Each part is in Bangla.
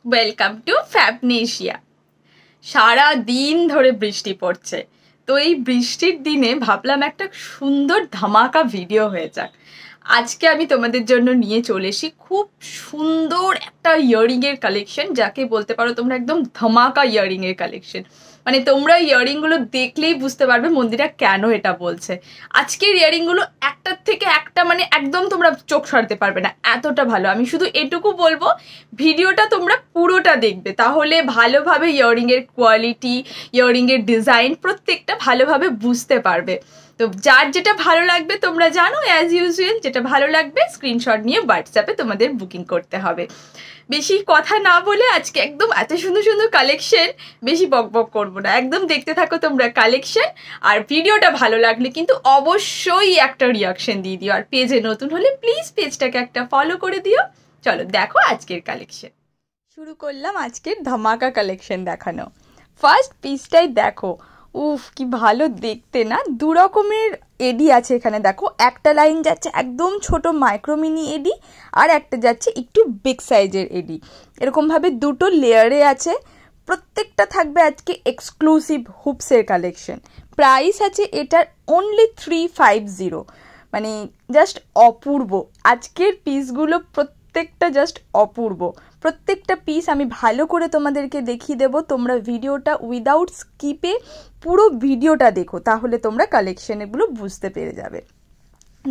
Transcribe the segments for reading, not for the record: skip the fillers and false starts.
Welcome to ফ্যাবনেশিয়া। সারা দিন ধরে বৃষ্টি পড়ছে, তো এই বৃষ্টির দিনে ভাবলাম একটা সুন্দর ধামাকা ভিডিও হয়ে যাক। আজকে আমি তোমাদের জন্য নিয়ে চলে এসেছি খুব সুন্দর একটা ইয়াররিংয়ের কালেকশন, যাকে বলতে পারো তোমরা একদম ধামাকা ইয়াররিংয়ের কালেকশন। মানে তোমরা ইয়াররিংগুলো দেখলেই বুঝতে পারবে মন্দিরা কেন এটা বলছে। আজকের ইয়াররিংগুলো একটার থেকে একটা মানে একদম তোমরা চোখ সরাতে পারবে না, এতটা ভালো। আমি শুধু এটুকু বলবো, ভিডিওটা তোমরা পুরোটা দেখবে, তাহলে ভালোভাবে ইয়াররিংয়ের কোয়ালিটি, ইয়াররিংয়ের ডিজাইন প্রত্যেকটা ভালোভাবে বুঝতে পারবে। তো যার যেটা ভালো লাগবে তোমরা জানো, অ্যাজ ইউজুয়াল যেটা ভালো লাগবে স্ক্রিনশট নিয়ে হোয়াটসঅ্যাপে তোমাদের বুকিং করতে হবে। বেশি কথা না বলে আজকে একদম এত সুন্দর সুন্দর কালেকশন, বেশি বকবক করবো না, একদম দেখতে থাকো তোমরা কালেকশন। আর ভিডিওটা ভালো লাগলে কিন্তু অবশ্যই একটা রিয়াকশন দিয়ে দিও, আর পেজে নতুন হলে প্লিজ পেজটাকে একটা ফলো করে দিও। চলো দেখো আজকের কালেকশন। শুরু করলাম আজকের ধামাকা কালেকশন দেখানো। ফার্স্ট পিসটাই দেখো, উফ কি ভালো দেখতে না। দু রকমের এডি আছে এখানে, দেখো একটা লাইন যাচ্ছে একদম ছোট মাইক্রোমিনি এডি, আর একটা যাচ্ছে একটু বিগ সাইজের এডি। এরকমভাবে দুটো লেয়ারে আছে, প্রত্যেকটা থাকবে আজকে এক্সক্লুসিভ হুপসের কালেকশন। প্রাইস আছে এটার অনলি 350, মানে জাস্ট অপূর্ব। আজকের পিসগুলো প্রত্যেকটা জাস্ট অপূর্ব। প্রত্যেকটা পিস আমি ভালো করে তোমাদেরকে দেখিয়ে দেবো, তোমরা ভিডিওটা উইদাউট স্কিপে পুরো ভিডিওটা দেখো, তাহলে তোমরা কালেকশনগুলো বুঝতে পেরে যাবে।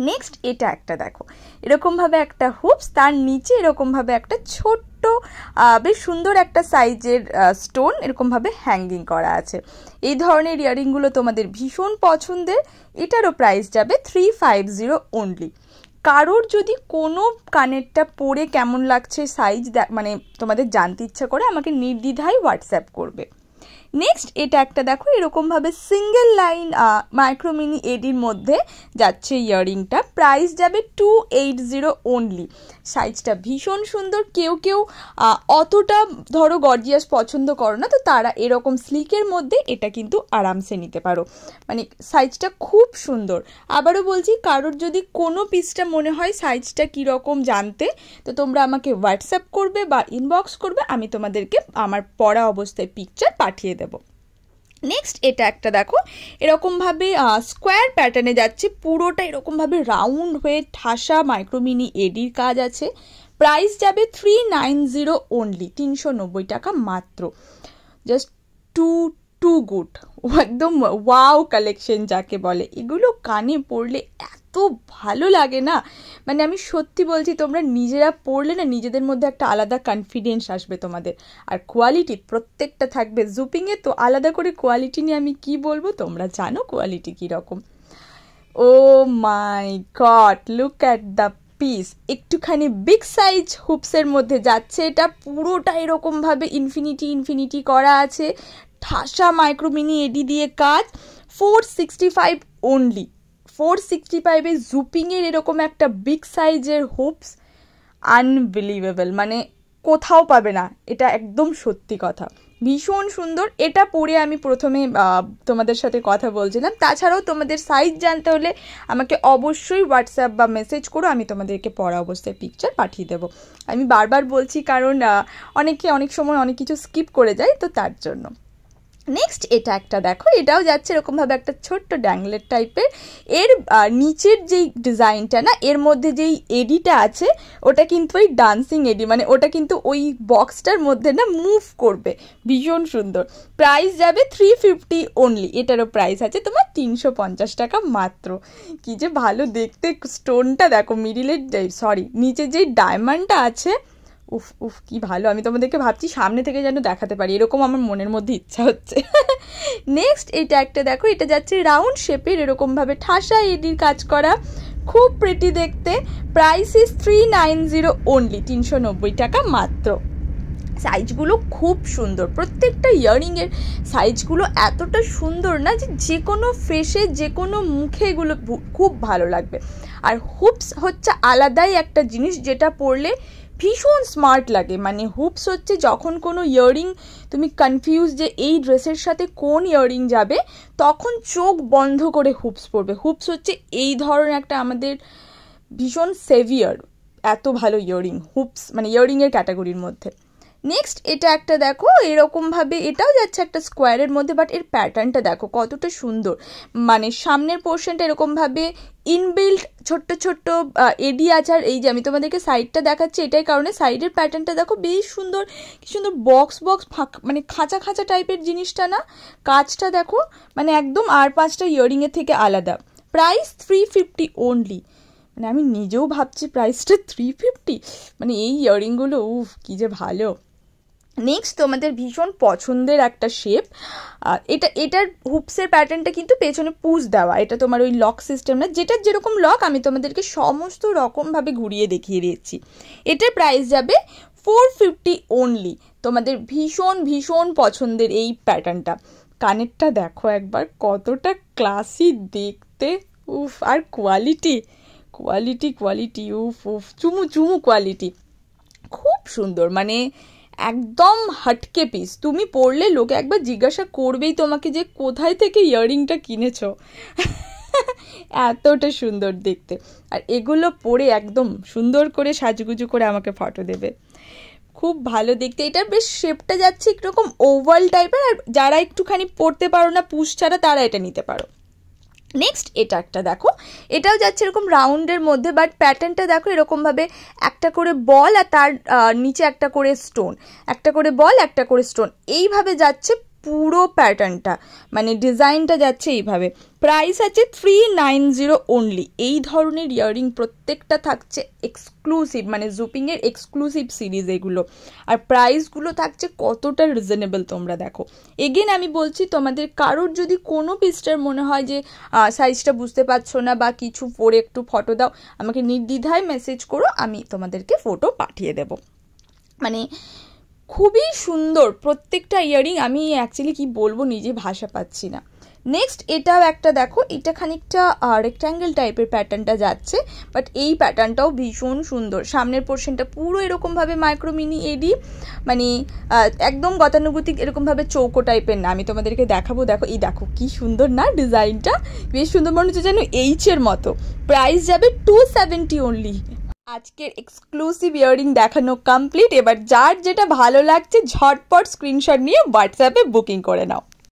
নেক্সট এটা একটা দেখো, এরকমভাবে একটা হুপস, তার নিচে এরকমভাবে একটা ছোট্ট বেশ সুন্দর একটা সাইজের স্টোন এরকমভাবে হ্যাঙ্গিং করা আছে। এই ধরনের ইয়াররিংগুলো তোমাদের ভীষণ পছন্দের। এটারও প্রাইস যাবে 350 অনলি। কারোর যদি কোনো কানেরটা পরে কেমন লাগছে সাইজ মানে তোমাদের জানতে ইচ্ছা করে, আমাকে নির্দ্বিধায় হোয়াটসঅ্যাপ করবে। নেক্সট এটা একটা দেখো, এরকমভাবে সিঙ্গেল লাইন মাইক্রোমিনি এডির মধ্যে যাচ্ছে ইয়াররিংটা। প্রাইস যাবে 280 অনলি। সাইজটা ভীষণ সুন্দর। কেউ কেউ অতটা ধরো গর্জিয়াস পছন্দ করো না, তো তারা এরকম স্লিকের মধ্যে এটা কিন্তু আরামসে নিতে পারো। মানে সাইজটা খুব সুন্দর। আবারও বলছি, কারোর যদি কোনো পিসটা মনে হয় সাইজটা কীরকম জানতে, তো তোমরা আমাকে হোয়াটসঅ্যাপ করবে বা ইনবক্স করবে, আমি তোমাদেরকে আমার পরা অবস্থায় পিকচার পাঠিয়ে দেব। নেক্সট এটা একটা দেখো, এরকমভাবে স্কোয়ার প্যাটার্নে যাচ্ছে, পুরোটা এরকমভাবে রাউন্ড হয়ে ঠাসা মাইক্রোমিনি এডির কাজ আছে। প্রাইস যাবে 390 অনলি, 390 টাকা মাত্র। জাস্ট টু গুড, একদম ওয়াও কালেকশন যাকে বলে। এগুলো কানে পরলে এত ভালো লাগে না, মানে আমি সত্যি বলছি, তোমরা নিজেরা পরলে না নিজেদের মধ্যে একটা আলাদা কনফিডেন্স আসবে তোমাদের। আর কোয়ালিটি প্রত্যেকটা থাকবে জুপিংয়ে, তো আলাদা করে কোয়ালিটি নিয়ে আমি কি বলবো, তোমরা জানো কোয়ালিটি কীরকম। Oh my god, look at the piece. একটুখানি বিগ সাইজ হুপসের মধ্যে যাচ্ছে এটা, পুরোটা এরকমভাবে ইনফিনিটি করা আছে, ঠাসা মাইক্রোমিনি এডি দিয়ে কাজ। 465 অনলি। 465-এ জুপিংয়ের এরকম একটা বিগ সাইজের হুপস, আনবিলিভেবল, মানে কোথাও পাবে না, এটা একদম সত্যি কথা। ভীষণ সুন্দর। এটা পরে আমি প্রথমে তোমাদের সাথে কথা বলছিলাম। তাছাড়াও তোমাদের সাইজ জানতে হলে আমাকে অবশ্যই হোয়াটসঅ্যাপ বা মেসেজ করো, আমি তোমাদেরকে পরা অবস্থায় পিকচার পাঠিয়ে দেবো। আমি বারবার বলছি কারণ অনেকে অনেক সময় অনেক কিছু স্কিপ করে যায়, তো তার জন্য। নেক্সট এটা একটা দেখো, এটাও যাচ্ছে এরকমভাবে একটা ছোট্ট ড্যাংলেট টাইপের। এর নিচের যেই ডিজাইনটা না, এর মধ্যে যেই এডিটা আছে ওটা কিন্তু ওই ডান্সিং এডি, মানে ওটা কিন্তু ওই বক্সটার মধ্যে না মুভ করবে। ভীষণ সুন্দর। প্রাইস যাবে 350 অনলি। এটারও প্রাইস আছে তোমার 350 টাকা মাত্র। কি যে ভালো দেখতে, স্টোনটা দেখো, মিডিলের নিচে যেই ডায়মন্ডটা আছে, উফ কি ভালো। আমি তোমাদেরকে ভাবছি সামনে থেকে যেন দেখাতে পারি, এরকম আমার মনের মধ্যে ইচ্ছা হচ্ছে। নেক্সট এটা একটা দেখো, এটা যাচ্ছে রাউন্ড শেপের, এরকমভাবে ঠাসা এডির কাজ করা, খুব প্রিটি দেখতে। প্রাইস ইজ 390 অনলি, 390 টাকা মাত্র। সাইজগুলো খুব সুন্দর, প্রত্যেকটা ইয়াররিংয়ের সাইজগুলো এতটা সুন্দর না যে কোনো ফেসে যে কোনো মুখে এগুলো খুব ভালো লাগবে। আর হুপস হচ্ছে আলাদাই একটা জিনিস, যেটা পরলে ভীষণ স্মার্ট লাগে। মানে হুপস হচ্ছে যখন কোনো ইয়াররিং তুমি কনফিউজ যে এই ড্রেসের সাথে কোন ইয়াররিং যাবে, তখন চোখ বন্ধ করে হুপস পরবে। হুপস হচ্ছে এই ধরনের একটা আমাদের ভীষণ সেভিয়ার, এত ভালো ইয়াররিং হুপস, মানে ইয়াররিংয়ের ক্যাটাগরির মধ্যে। নেক্সট এটা একটা দেখো এরকমভাবে, এটাও যাচ্ছে একটা স্কোয়ারের মধ্যে, বাট এর প্যাটার্নটা দেখো কতটা সুন্দর। মানে সামনের পোর্শনটা এরকমভাবে ইনবিল্ট ছোট্ট ছোট্ট এডি আছে। আর এই যে আমি তোমাদেরকে সাইডটা দেখাচ্ছি এটাই কারণে, সাইডের প্যাটার্নটা দেখো বেশ সুন্দর, কি সুন্দর বক্স বক্স ফাঁকা, মানে খাঁচা খাঁচা টাইপের জিনিসটা না, কাজটা দেখো মানে একদম আর 5টা ইয়াররিংয়ের থেকে আলাদা। Price 350 only. মানে আমি নিজেও ভাবছি প্রাইসটা 350, মানে এই ইয়াররিংগুলো উফ কি যে ভালো। নেক্সট তোমাদের ভীষণ পছন্দের একটা শেপ, এটার হুপসের প্যাটার্নটা কিন্তু পেছনে পুশ দেওয়া, এটা তোমার ওই লক সিস্টেম না, যেটার যেরকম লক আমি তোমাদেরকে সমস্ত রকমভাবে ঘুরিয়ে দেখিয়ে দিচ্ছি। এটার প্রাইস যাবে 450 অনলি। তোমাদের ভীষণ ভীষণ পছন্দের এই প্যাটার্নটা। কানেরটা দেখো একবার কতটা ক্লাসি দেখতে, উফ, আর কোয়ালিটি কোয়ালিটি কোয়ালিটি, উফ উফ, চুমু চুমু কোয়ালিটি, খুব সুন্দর, মানে একদম হাটকে পিস। তুমি পরলে লোকে একবার জিজ্ঞাসা করবেই তোমাকে যে কোথায় থেকে ইয়াররিংটা কিনেছো। এতটা সুন্দর দেখতে। আর এগুলো পরে একদম সুন্দর করে সাজুগুজু করে আমাকে ফটো দেবে, খুব ভালো দেখতে। এটার বেশ শেপটা যাচ্ছে একরকম ওভাল টাইপের, আর যারা একটুখানি পরতে পারো না পুশ ছাড়া তারা এটা নিতে পারো। নেক্সট এটা একটা দেখো, এটাও যাচ্ছে এরকম রাউন্ডের মধ্যে, বাট প্যাটার্নটা দেখো এরকমভাবে একটা করে বল আর তার নিচে একটা করে স্টোন, একটা করে বল একটা করে স্টোন, এইভাবে যাচ্ছে পুরো প্যাটার্নটা, মানে ডিজাইনটা যাচ্ছে এইভাবে। প্রাইস আছে 390 অনলি। এই ধরনের ইয়াররিং প্রত্যেকটা থাকছে এক্সক্লুসিভ, মানে জুপিংয়ের এক্সক্লুসিভ সিরিজ এগুলো, আর প্রাইসগুলো থাকছে কতটা রিজনেবল তোমরা দেখো। এগেন আমি বলছি, তোমাদের কারোর যদি কোনো পিসটার মনে হয় যে সাইজটা বুঝতে পারছো না বা কিছু, পরে একটু ফটো দাও, আমাকে নির্দ্বিধায় মেসেজ করো, আমি তোমাদেরকে ফটো পাঠিয়ে দেব। মানে খুবই সুন্দর প্রত্যেকটা ইয়াররিং, আমি অ্যাকচুয়ালি কি বলবো নিজে ভাষা পাচ্ছি না। নেক্সট এটাও একটা দেখো, এটা খানিকটা রেক্ট্যাঙ্গেল টাইপের প্যাটার্নটা যাচ্ছে, বাট এই প্যাটার্নটাও ভীষণ সুন্দর। সামনের পোর্শনটা পুরো এরকমভাবে মাইক্রো মিনি এডি, মানে একদম গতানুগতিক এরকমভাবে চৌকো টাইপের না, আমি তোমাদেরকে দেখাবো। দেখো এই দেখো কি সুন্দর না ডিজাইনটা, বেশ সুন্দর, মনে হচ্ছে যেন এইচের মতো। প্রাইস যাবে 270 অনলি। আজকের এক্সক্লুসিভ ইয়াররিং দেখানো কমপ্লিট। এবার যার যেটা ভালো লাগছে ঝটপট স্ক্রিনশট নিয়ে হোয়াটসঅ্যাপে বুকিং করে নাও।